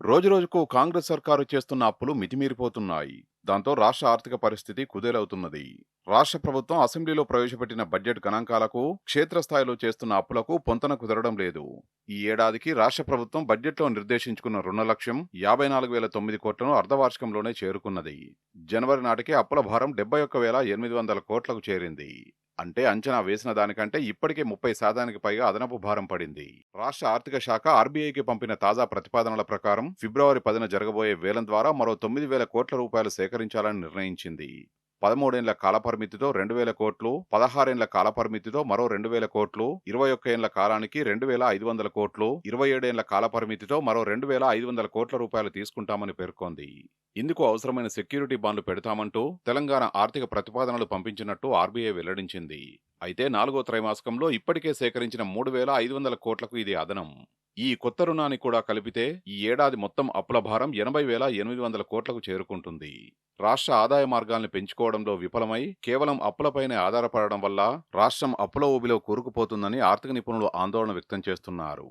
రోజురోజుకు కాంగ్రెస్ సర్కారు చేస్తున్న అప్పులు మితిమీరిపోతున్నాయి. దాంతో రాష్ట్ర ఆర్థిక పరిస్థితి కుదేలవుతున్నది. రాష్ట్ర ప్రభుత్వం అసెంబ్లీలో ప్రవేశపెట్టిన బడ్జెట్ గణాంకాలకు, క్షేత్రస్థాయిలో చేస్తున్న అప్పులకు పొంతన కుదరడం లేదు. ఈ ఏడాదికి రాష్ట్ర ప్రభుత్వం బడ్జెట్లో నిర్దేశించుకున్న రుణ లక్ష్యం 54,009 కోట్లను అర్ధవార్షికంలోనే చేరుకున్నది. జనవరి నాటికి అప్పుల భారం 71,800 కోట్లకు చేరింది. అంటే అంచనా వేసిన దానికంటే ఇప్పటికే 30% పైగా అదనపు భారం పడింది. రాష్ట్ర ఆర్థిక శాఖ ఆర్బీఐకి పంపిన తాజా ప్రతిపాదనల ప్రకారం ఫిబ్రవరి 10న జరగబోయే వేలం ద్వారా మరో 9,000 కోట్ల రూపాయలు సేకరించాలని నిర్ణయించింది. 13 ఏళ్ల కాలపరిమితితో 2,000 కోట్లు, 16 ఏళ్ల కాలపరిమితితో మరో 2,000 కోట్లు, 21 ఏళ్ల కాలానికి 2,500 కోట్లు, 27 ఏళ్ల కాలపరిమితితో మరో 2,500 కోట్ల రూపాయలు తీసుకుంటామని పేర్కొంది. ఇందుకు అవసరమైన సెక్యూరిటీ బాండ్లు పెడతామంటూ తెలంగాణ ఆర్థిక ప్రతిపాదనలు పంపించినట్టు ఆర్బీఐ వెల్లడించింది. అయితే 4వ త్రైమాసికంలో ఇప్పటికే సేకరించిన 3,500 కోట్లకు ఇది అదనం. ఈ కొత్త రుణాన్ని కూడా కలిపితే ఈ ఏడాది మొత్తం అప్పుల భారం 80,800 కోట్లకు చేరుకుంటుంది. రాష్ట్ర ఆదాయ మార్గాల్ని పెంచుకోవడంలో విఫలమై కేవలం అప్పులపైనే ఆధారపడడం వల్ల రాష్ట్రం అప్పుల ఊబిలో కూరుకుపోతుందని ఆర్థిక నిపుణులు ఆందోళన వ్యక్తం చేస్తున్నారు.